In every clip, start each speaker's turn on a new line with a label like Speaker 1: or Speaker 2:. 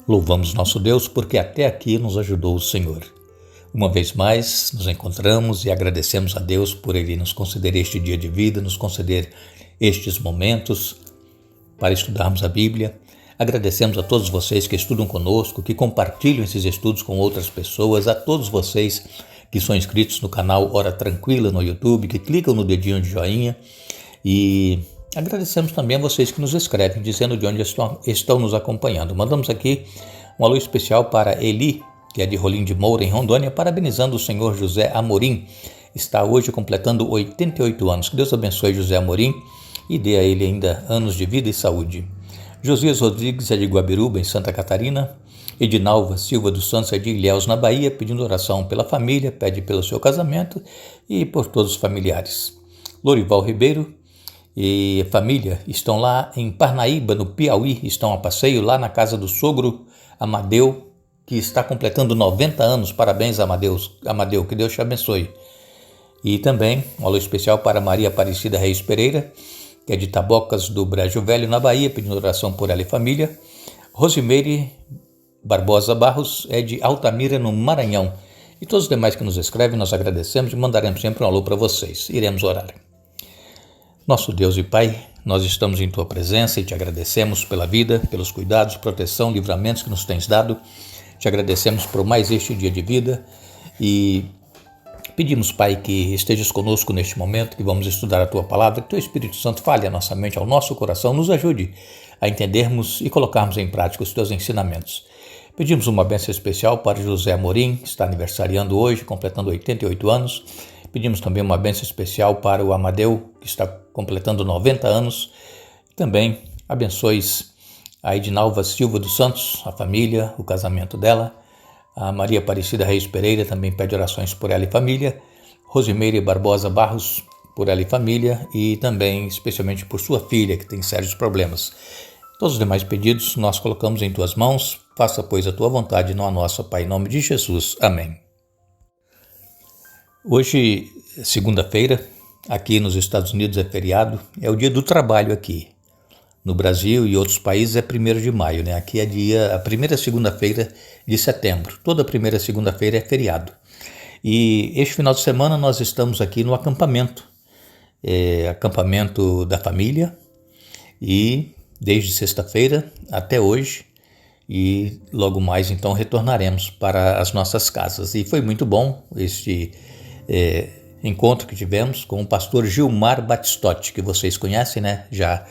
Speaker 1: Louvamos nosso Deus porque até aqui nos ajudou o Senhor. Uma vez mais nos encontramos e agradecemos a Deus por Ele nos conceder este dia de vida, nos conceder estes momentos para estudarmos a Bíblia. Agradecemos a todos vocês que estudam conosco, que compartilham esses estudos com outras pessoas, a todos vocês que são inscritos no canal Hora Tranquila no YouTube, que clicam no dedinho de joinha, e agradecemos também a vocês que nos escrevem, dizendo de onde estão nos acompanhando. Mandamos aqui um alô especial para Eli, que é de Rolim de Moura, em Rondônia, parabenizando o senhor José Amorim. Está hoje completando 88 anos. Que Deus abençoe José Amorim e dê a ele ainda anos de vida e saúde. Josias Rodrigues é de Guabiruba, em Santa Catarina. Edinalva Silva dos Santos é de Ilhéus, na Bahia, pedindo oração pela família, pede pelo seu casamento e por todos os familiares. Lorival Ribeiro e família estão lá em Parnaíba, no Piauí, estão a passeio lá na casa do sogro Amadeu, que está completando 90 anos. Parabéns, Amadeu, que Deus te abençoe. E também um alô especial para Maria Aparecida Reis Pereira, que é de Tabocas do Brejo Velho, na Bahia, pedindo oração por ela e família. Rosimeire Barbosa Barros é de Altamira, no Maranhão. E todos os demais que nos escrevem, nós agradecemos e mandaremos sempre um alô para vocês. Iremos orar. Nosso Deus e Pai, nós estamos em Tua presença e te agradecemos pela vida, pelos cuidados, proteção, livramentos que nos tens dado. Te agradecemos por mais este dia de vida e pedimos, Pai, que estejas conosco neste momento, que vamos estudar a Tua palavra, que Teu Espírito Santo fale à nossa mente, ao nosso coração, nos ajude a entendermos e colocarmos em prática os Teus ensinamentos. Pedimos uma bênção especial para José Amorim, que está aniversariando hoje, completando 88 anos. Pedimos também uma bênção especial para o Amadeu, que está completando 90 anos. Também abençoes a Edinalva Silva dos Santos, a família, o casamento dela. A Maria Aparecida Reis Pereira também pede orações por ela e família. Rosimeire Barbosa Barros, por ela e família. E também, especialmente, por sua filha, que tem sérios problemas. Todos os demais pedidos nós colocamos em Tuas mãos. Faça, pois, a Tua vontade, não a nossa, Pai, em nome de Jesus. Amém. Hoje, segunda-feira, aqui nos Estados Unidos é feriado, é o dia do trabalho aqui. No Brasil e outros países é 1º de maio, né? Aqui é a primeira segunda-feira de setembro. Toda primeira segunda-feira é feriado. E este final de semana nós estamos aqui no acampamento. Acampamento da família. E desde sexta-feira até hoje. E logo mais então retornaremos para as nossas casas. E foi muito bom este encontro que tivemos com o pastor Gilmar Batistotti, que vocês conhecem, né? Já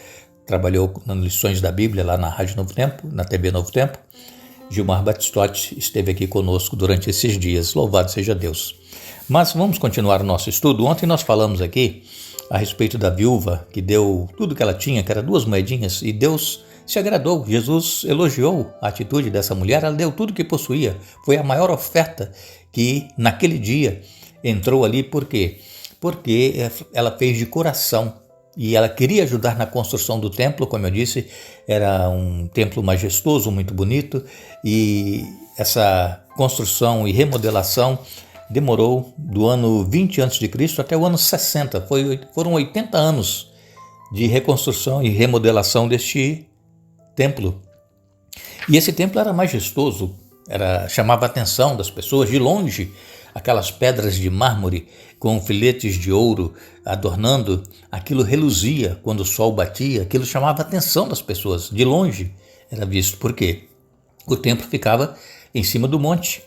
Speaker 1: trabalhou nas lições da Bíblia lá na Rádio Novo Tempo, na TV Novo Tempo. Gilmar Batistotti esteve aqui conosco durante esses dias. Louvado seja Deus. Mas vamos continuar o nosso estudo. Ontem nós falamos aqui a respeito da viúva que deu tudo que ela tinha, que era 2 moedinhas, e Deus se agradou. Jesus elogiou a atitude dessa mulher. Ela deu tudo que possuía. Foi a maior oferta que naquele dia entrou ali. Por quê? Porque ela fez de coração. E ela queria ajudar na construção do templo, como eu disse, era um templo majestoso, muito bonito, e essa construção e remodelação demorou do ano 20 a.C. até o ano 60, foram 80 anos de reconstrução e remodelação deste templo. E esse templo era majestoso, chamava a atenção das pessoas de longe. Aquelas pedras de mármore com filetes de ouro adornando, aquilo reluzia quando o sol batia, aquilo chamava a atenção das pessoas. De longe era visto. Por quê? O templo ficava em cima do monte,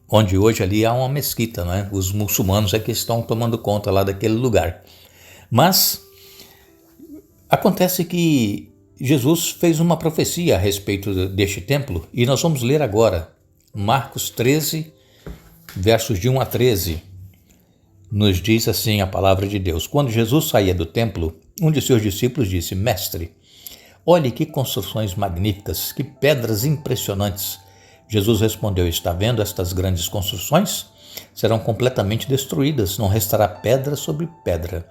Speaker 1: onde hoje ali há uma mesquita, né? Os muçulmanos é que estão tomando conta lá daquele lugar. Mas acontece que Jesus fez uma profecia a respeito deste templo e nós vamos ler agora Marcos 13, versos de 1 a 13, nos diz assim a palavra de Deus. Quando Jesus saía do templo, um de seus discípulos disse: Mestre, olhe que construções magníficas, que pedras impressionantes. Jesus respondeu: Está vendo estas grandes construções? Serão completamente destruídas, não restará pedra sobre pedra.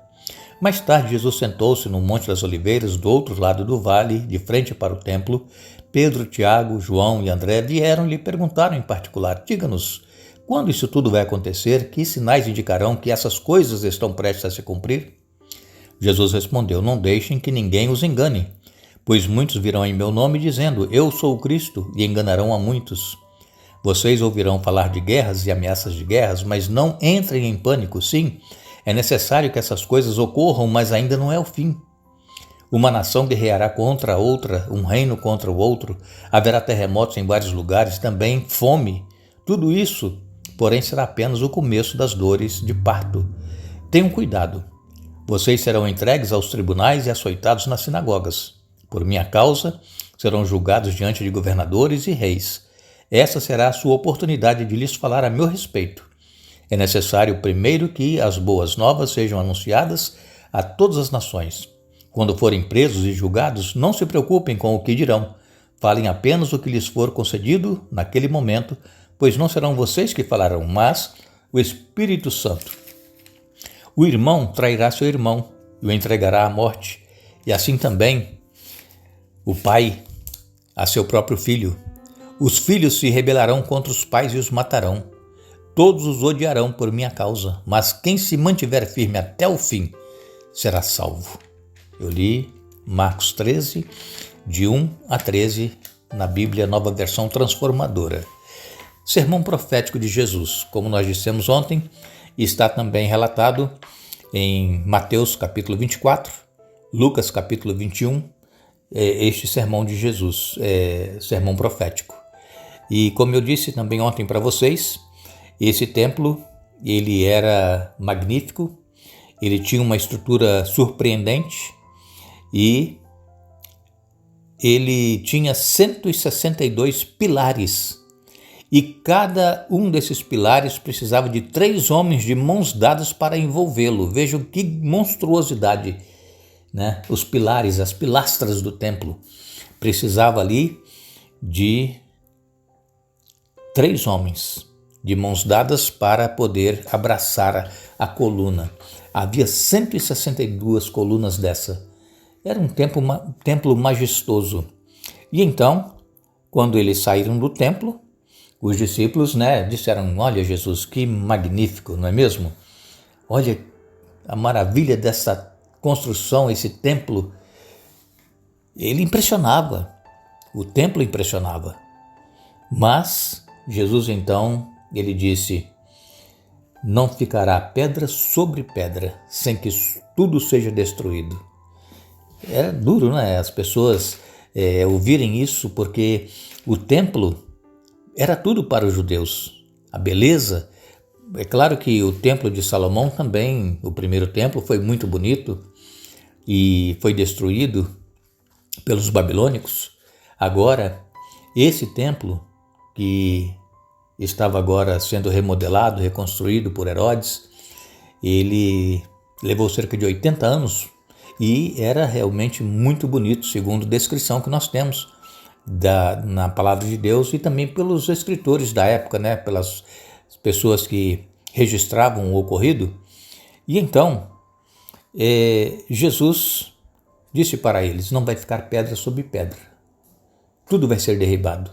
Speaker 1: Mais tarde, Jesus sentou-se no Monte das Oliveiras, do outro lado do vale, de frente para o templo. Pedro, Tiago, João e André vieram e lhe perguntaram em particular: Diga-nos, quando isso tudo vai acontecer? Que sinais indicarão que essas coisas estão prestes a se cumprir? Jesus respondeu: Não deixem que ninguém os engane, Pois muitos virão em meu nome dizendo, eu sou o Cristo, e enganarão a muitos. Vocês ouvirão falar de guerras e ameaças de guerras, mas não entrem em pânico. Sim, é necessário que essas coisas ocorram, mas ainda não é o fim. Uma nação guerreará contra outra, um reino contra o outro, haverá terremotos em vários lugares, também fome. Tudo isso, porém, será apenas o começo das dores de parto. Tenham cuidado. Vocês serão entregues aos tribunais e açoitados nas sinagogas. Por minha causa, serão julgados diante de governadores e reis. Essa será a sua oportunidade de lhes falar a meu respeito. É necessário primeiro que as boas novas sejam anunciadas a todas as nações. Quando forem presos e julgados, não se preocupem com o que dirão. Falem apenas o que lhes for concedido naquele momento, pois não serão vocês que falarão, mas o Espírito Santo. O irmão trairá seu irmão e o entregará à morte, e assim também o pai a seu próprio filho. Os filhos se rebelarão contra os pais e os matarão. Todos os odiarão por minha causa, mas quem se mantiver firme até o fim será salvo. Eu li Marcos 13, de 1 a 13, na Bíblia Nova Versão Transformadora. Sermão profético de Jesus, como nós dissemos ontem, está também relatado em Mateus capítulo 24, Lucas capítulo 21, este sermão de Jesus, sermão profético. E como eu disse também ontem para vocês, esse templo, ele era magnífico, ele tinha uma estrutura surpreendente e ele tinha 162 pilares. E cada um desses pilares precisava de 3 homens de mãos dadas para envolvê-lo. Vejam que monstruosidade, né? Os pilares, as pilastras do templo. Precisava ali de 3 homens de mãos dadas para poder abraçar a coluna. Havia 162 colunas dessa. Era um templo majestoso. E então, quando eles saíram do templo, os discípulos, disseram, olha Jesus, que magnífico, não é mesmo? Olha a maravilha dessa construção, esse templo. Ele impressionava, o templo impressionava. Mas Jesus então, ele disse, não ficará pedra sobre pedra, sem que tudo seja destruído. Era duro, né? As pessoas ouvirem isso, porque o templo era tudo para os judeus. A beleza, é claro que o templo de Salomão também, o primeiro templo, foi muito bonito e foi destruído pelos babilônicos. Agora, esse templo que estava agora sendo remodelado, reconstruído por Herodes, ele levou cerca de 80 anos e era realmente muito bonito, segundo a descrição que nós temos na palavra de Deus e também pelos escritores da época, pelas pessoas que registravam o ocorrido. E então, Jesus disse para eles, não vai ficar pedra sobre pedra, tudo vai ser derribado.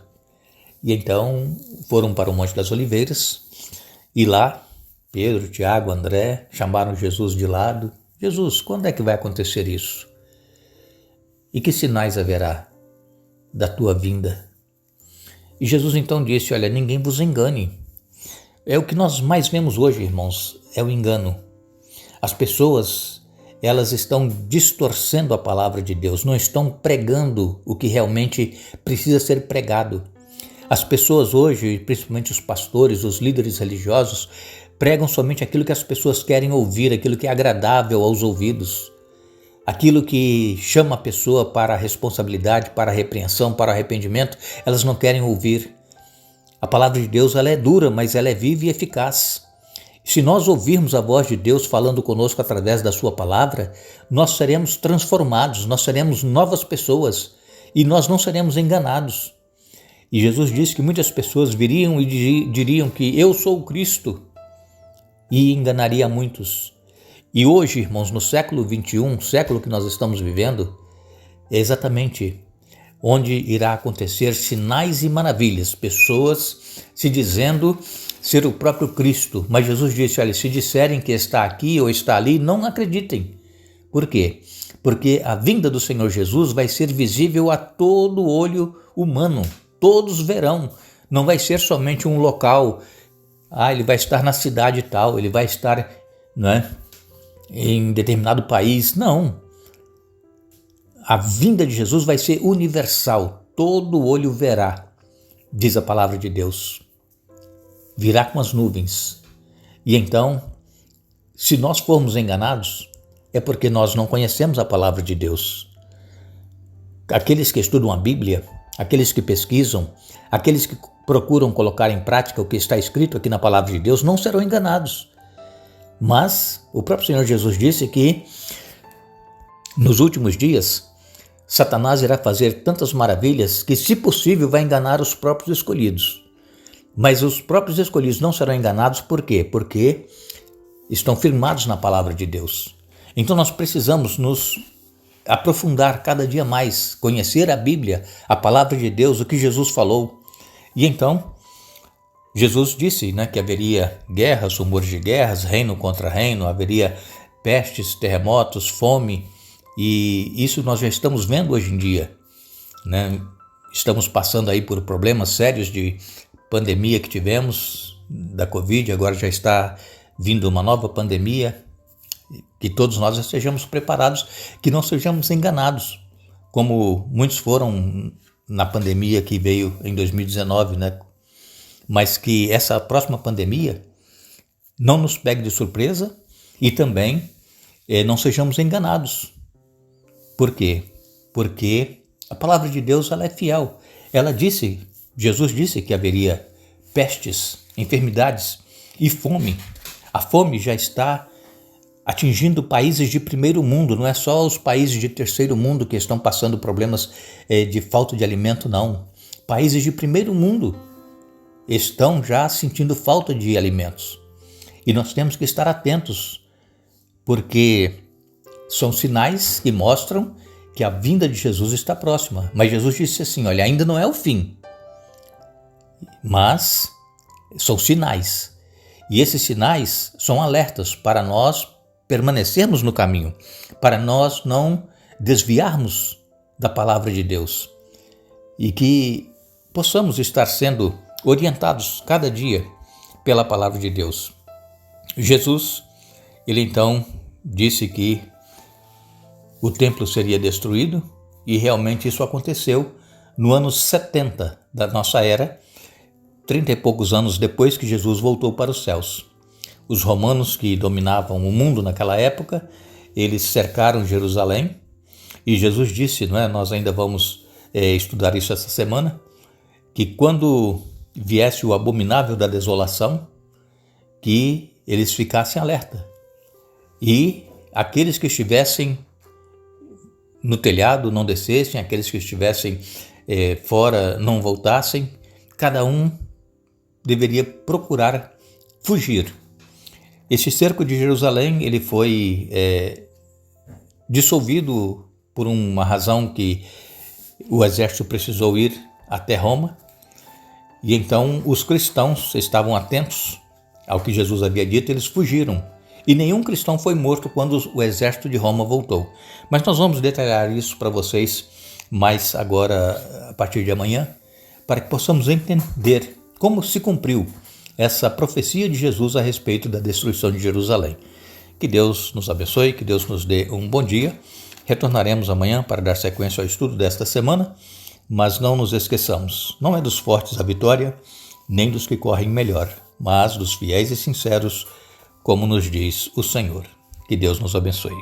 Speaker 1: E então foram para o Monte das Oliveiras e lá Pedro, Tiago, André chamaram Jesus de lado. Jesus, quando é que vai acontecer isso? E que sinais haverá da tua vinda? E Jesus então disse, olha, ninguém vos engane. É o que nós mais vemos hoje, irmãos, é o engano. As pessoas, elas estão distorcendo a palavra de Deus, não estão pregando o que realmente precisa ser pregado. As pessoas hoje, principalmente os pastores, os líderes religiosos, pregam somente aquilo que as pessoas querem ouvir, aquilo que é agradável aos ouvidos, aquilo que chama a pessoa para a responsabilidade, para a repreensão, para o arrependimento, elas não querem ouvir. A palavra de Deus, ela é dura, mas ela é viva e eficaz. Se nós ouvirmos a voz de Deus falando conosco através da sua palavra, nós seremos transformados, nós seremos novas pessoas e nós não seremos enganados. E Jesus disse que muitas pessoas viriam e diriam que eu sou o Cristo e enganaria muitos. E hoje, irmãos, no século 21, século que nós estamos vivendo, é exatamente onde irá acontecer sinais e maravilhas, pessoas se dizendo ser o próprio Cristo. Mas Jesus disse, olha, se disserem que está aqui ou está ali, não acreditem, Por quê? Porque a vinda do Senhor Jesus vai ser visível a todo olho humano. Todos verão. Não vai ser somente um local. Ele vai estar na cidade tal, ele vai estar, né, em determinado país. Não. A vinda de Jesus vai ser universal. Todo olho verá, diz a palavra de Deus. Virá com as nuvens. E então, se nós formos enganados, é porque nós não conhecemos a palavra de Deus. Aqueles que estudam a Bíblia, aqueles que pesquisam, aqueles que procuram colocar em prática o que está escrito aqui na palavra de Deus, não serão enganados. Mas o próprio Senhor Jesus disse que nos últimos dias, Satanás irá fazer tantas maravilhas que, se possível, vai enganar os próprios escolhidos. Mas os próprios escolhidos não serão enganados, por quê? Porque estão firmados na palavra de Deus. Então nós precisamos nos aprofundar cada dia mais, conhecer a Bíblia, a palavra de Deus, o que Jesus falou. E então, Jesus disse, né, que haveria guerras, rumores de guerras, reino contra reino, haveria pestes, terremotos, fome, e isso nós já estamos vendo hoje em dia, né? Estamos passando aí por problemas sérios de pandemia que tivemos, da Covid, agora já está vindo uma nova pandemia, que todos nós estejamos preparados, que não sejamos enganados, como muitos foram na pandemia que veio em 2019, né? Mas que essa próxima pandemia não nos pegue de surpresa e também não sejamos enganados. Por quê? Porque a palavra de Deus ela é fiel. Jesus disse que haveria pestes, enfermidades e fome. A fome já está atingindo países de primeiro mundo, não é só os países de terceiro mundo que estão passando problemas de falta de alimento, não. Países de primeiro mundo estão já sentindo falta de alimentos. E nós temos que estar atentos, porque são sinais que mostram que a vinda de Jesus está próxima. Mas Jesus disse assim, olha, ainda não é o fim, mas são sinais. E esses sinais são alertas para nós permanecermos no caminho, para nós não desviarmos da palavra de Deus e que possamos estar sendo orientados cada dia pela palavra de Deus. Jesus, ele então disse que o templo seria destruído e realmente isso aconteceu no ano 70 da nossa era, 30 e poucos anos depois que Jesus voltou para os céus. Os romanos que dominavam o mundo naquela época, eles cercaram Jerusalém e Jesus disse, não é? Nós ainda vamos estudar isso essa semana, que quando viesse o abominável da desolação, que eles ficassem alerta e aqueles que estivessem no telhado não descessem, aqueles que estivessem fora não voltassem, cada um deveria procurar fugir. Esse cerco de Jerusalém ele foi dissolvido por uma razão que o exército precisou ir até Roma, e então os cristãos estavam atentos ao que Jesus havia dito, eles fugiram. E nenhum cristão foi morto quando o exército de Roma voltou. Mas nós vamos detalhar isso para vocês mais agora, a partir de amanhã, para que possamos entender como se cumpriu essa profecia de Jesus a respeito da destruição de Jerusalém. Que Deus nos abençoe, que Deus nos dê um bom dia. Retornaremos amanhã para dar sequência ao estudo desta semana, mas não nos esqueçamos, não é dos fortes a vitória, nem dos que correm melhor, mas dos fiéis e sinceros, como nos diz o Senhor. Que Deus nos abençoe.